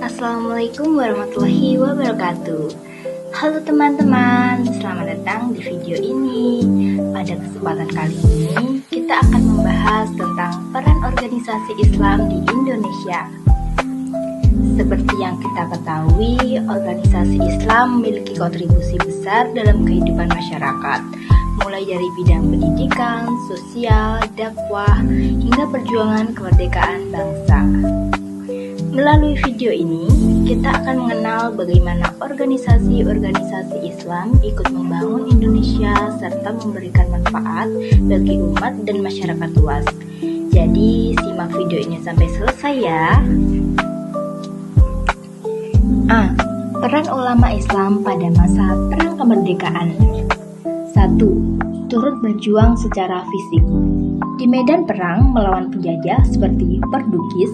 Assalamualaikum warahmatullahi wabarakatuh. Halo teman-teman, selamat datang di video ini. Pada kesempatan kali ini, kita akan membahas tentang peran organisasi Islam di Indonesia. Seperti yang kita ketahui, organisasi Islam memiliki kontribusi besar dalam kehidupan masyarakat, mulai dari bidang pendidikan, sosial, dakwah, hingga perjuangan kemerdekaan bangsa. Melalui video ini, kita akan mengenal bagaimana organisasi-organisasi Islam ikut membangun Indonesia serta memberikan manfaat bagi umat dan masyarakat luas. Jadi, simak video ini sampai selesai ya. A. Peran ulama Islam pada masa Perang Kemerdekaan. 1. Turut berjuang secara fisik. Di medan perang melawan penjajah seperti Portugis,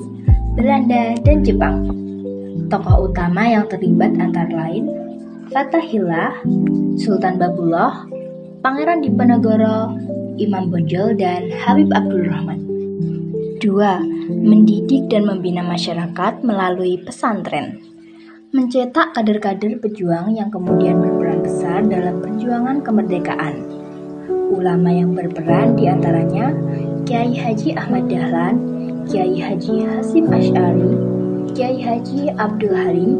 Belanda, dan Jepang. Tokoh utama yang terlibat antara lain Fathahillah, Sultan Babullah, Pangeran Diponegoro, Imam Bonjol, dan Habib Abdurrahman. 2. Mendidik dan membina masyarakat melalui pesantren. Mencetak kader-kader pejuang yang kemudian berperan besar dalam perjuangan kemerdekaan. Ulama yang berperan diantaranya Kiai Haji Ahmad Dahlan, Kiai Haji Hasyim Asy'ari, Kiai Haji Abdul Halim,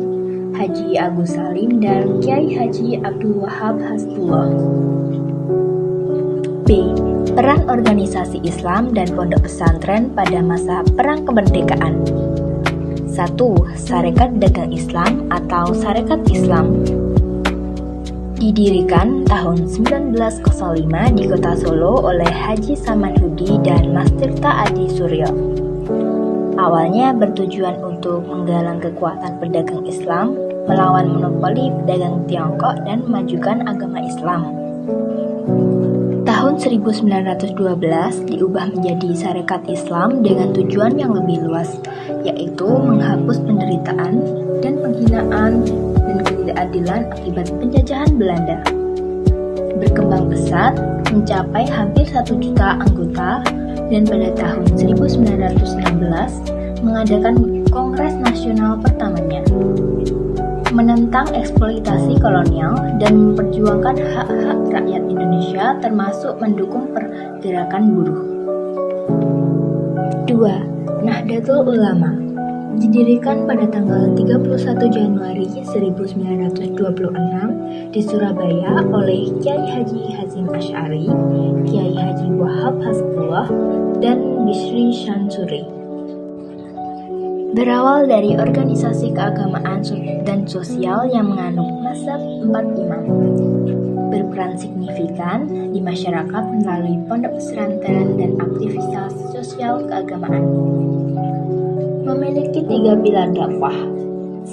Haji Agus Salim, dan Kiai Haji Abdul Wahab Hasbullah. B. Peran organisasi Islam dan pondok pesantren pada masa Perang Kemerdekaan. 1. Sarekat Dagang Islam atau Sarekat Islam. Didirikan tahun 1905 di kota Solo oleh Haji Samanhudi dan Mas Tirta Adi Suryo. Awalnya bertujuan untuk menggalang kekuatan pedagang Islam, melawan monopoli pedagang Tiongkok dan memajukan agama Islam. Tahun 1912 diubah menjadi Sarekat Islam dengan tujuan yang lebih luas, yaitu menghapus penderitaan dan penghinaan dan ketidakadilan akibat penjajahan Belanda. Berkembang pesat, mencapai hampir 1 juta anggota, dan pada tahun 1916 mengadakan Kongres Nasional pertamanya, menentang eksploitasi kolonial dan memperjuangkan hak-hak rakyat Indonesia termasuk mendukung pergerakan buruh. 2. Nahdlatul Ulama. Didirikan pada tanggal 31 Januari 1926 di Surabaya oleh Kiai Haji Hasyim Asy'ari, Kiai Haji Wahab Hasbullah, dan Bisri Syansuri. Berawal dari organisasi keagamaan dan sosial yang menganut mazhab 4 imam, berperan signifikan di masyarakat melalui pondok pesantren dan aktivitas sosial keagamaan. Memiliki 3 pilar dakwah.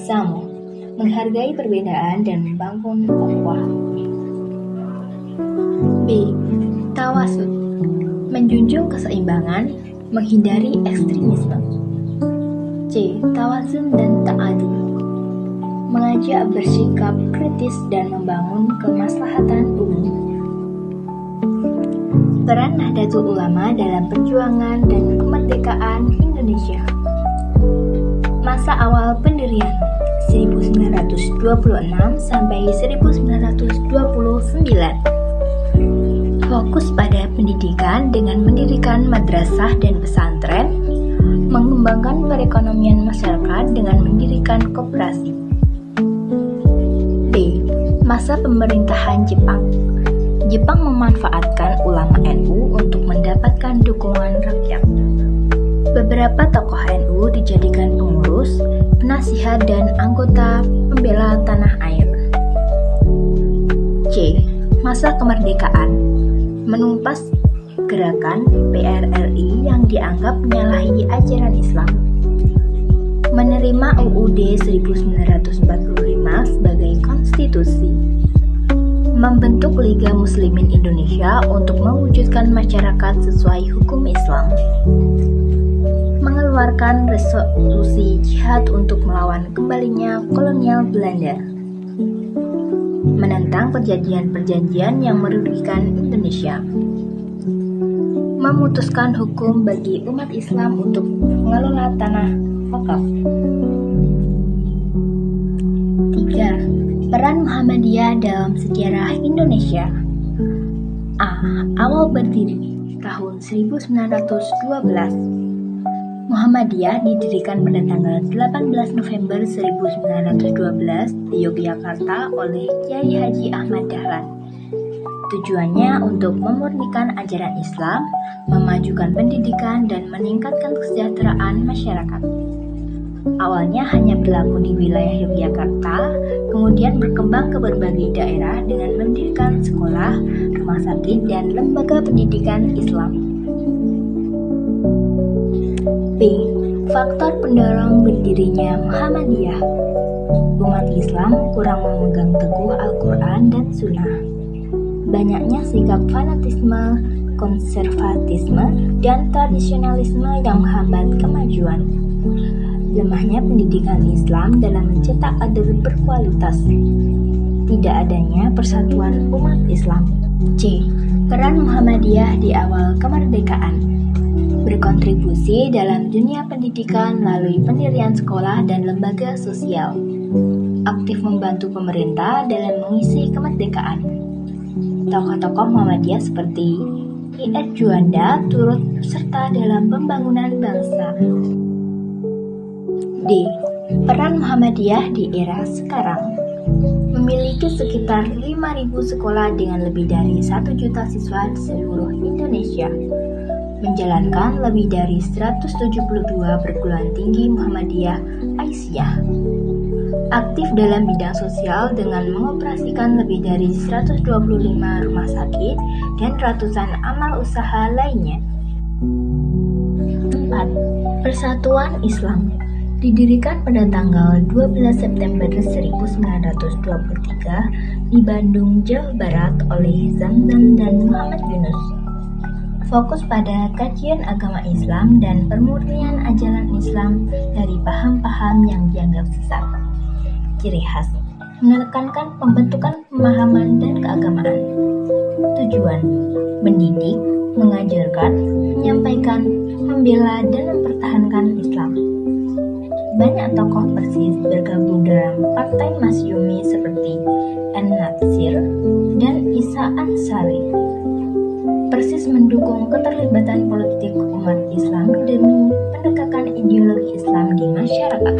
1. Menghargai perbedaan dan membangun ukhuwah. B. Tawasud. Menjunjung keseimbangan, menghindari ekstremisme. C. Tawazun dan ta'adil. Mengajak bersikap kritis dan membangun kemaslahatan umum. Peran Nahdlatul Ulama dalam perjuangan dan kemerdekaan Indonesia. Masa awal pendirian 1926 sampai 1929. Fokus pada pendidikan dengan mendirikan madrasah dan pesantren, mengembangkan perekonomian masyarakat dengan mendirikan koperasi. B. Masa pemerintahan Jepang. Jepang memanfaatkan ulama NU untuk mendapatkan dukungan rakyat. Beberapa tokoh NU dijadikan pengurus, penasihat, dan anggota pembela tanah air. C. Masa kemerdekaan. Menumpas gerakan PRRI yang dianggap menyalahi ajaran Islam. Menerima UUD 1945 sebagai konstitusi. Membentuk Liga Muslimin Indonesia untuk mewujudkan masyarakat sesuai hukum Islam. Mengeluarkan resolusi jihad untuk melawan kembalinya kolonial Belanda. Menentang perjanjian-perjanjian yang merugikan Indonesia. Memutuskan hukum bagi umat Islam untuk mengelola tanah wakaf. Muhammadiyah dalam sejarah Indonesia. Awal berdiri tahun 1912. Muhammadiyah didirikan pada tanggal 18 November 1912 di Yogyakarta oleh Kyai Haji Ahmad Dahlan. Tujuannya untuk memurnikan ajaran Islam, memajukan pendidikan, dan meningkatkan kesejahteraan masyarakat. Awalnya hanya berlaku di wilayah Yogyakarta, kemudian berkembang ke berbagai daerah dengan mendirikan sekolah, rumah sakit, dan lembaga pendidikan Islam. B. Faktor pendorong berdirinya Muhammadiyah. Umat Islam kurang memegang teguh Al-Quran dan Sunnah. Banyaknya sikap fanatisme, konservatisme, dan tradisionalisme yang menghambat kemajuan. Lemahnya pendidikan Islam dalam mencetak kader berkualitas. Tidak adanya persatuan umat Islam. C. Peran Muhammadiyah di awal kemerdekaan. Berkontribusi dalam dunia pendidikan melalui pendirian sekolah dan lembaga sosial. Aktif membantu pemerintah dalam mengisi kemerdekaan. Tokoh-tokoh Muhammadiyah seperti I.R. Juanda turut serta dalam pembangunan bangsa. D. Peran Muhammadiyah di era sekarang. Memiliki sekitar 5.000 sekolah dengan lebih dari 1 juta siswa di seluruh Indonesia. Menjalankan lebih dari 172 perguruan tinggi Muhammadiyah Aisyah. Aktif dalam bidang sosial dengan mengoperasikan lebih dari 125 rumah sakit dan ratusan amal usaha lainnya. 4. Persatuan Islam. Didirikan pada tanggal 12 September 1923 di Bandung, Jawa Barat oleh Zamzam dan Muhammad Yunus. Fokus pada kajian agama Islam dan pemurnian ajaran Islam dari paham-paham yang dianggap sesat. Ciri khas, menekankan pembentukan pemahaman dan keagamaan. Tujuan, mendidik, mengajarkan, menyampaikan, membela, dan mempertahankan Islam. Banyak tokoh Persis bergabung dalam partai Masyumi seperti An-Natsir dan Isa Ansari. Persis mendukung keterlibatan politik umat Islam demi penegakan ideologi Islam di masyarakat.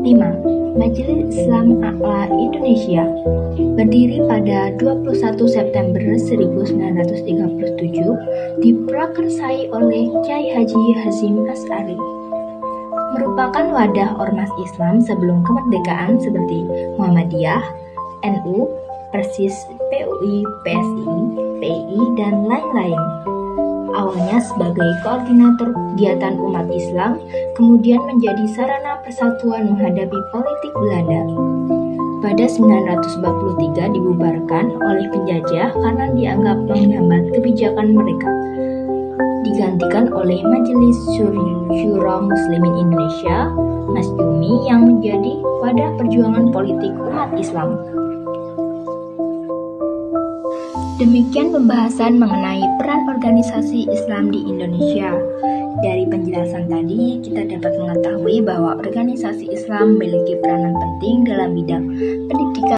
5. Majelis Islam A'la Indonesia. Berdiri pada 21 September 1937, diprakarsai oleh Kyai Haji Hasyim Asy'ari. Merupakan wadah ormas Islam sebelum kemerdekaan seperti Muhammadiyah, NU, Persis, PUI, PSI, PII, dan lain-lain. Awalnya sebagai koordinator kegiatan umat Islam, kemudian menjadi sarana persatuan menghadapi politik Belanda. Pada 1943 dibubarkan oleh penjajah karena dianggap menghambat kebijakan mereka. Digantikan oleh Majelis Syuro Muslimin Indonesia, Masyumi, yang menjadi wadah perjuangan politik umat Islam. Demikian pembahasan mengenai peran organisasi Islam di Indonesia. Dari penjelasan tadi, kita dapat mengetahui bahwa organisasi Islam memiliki peranan penting dalam bidang pendidikan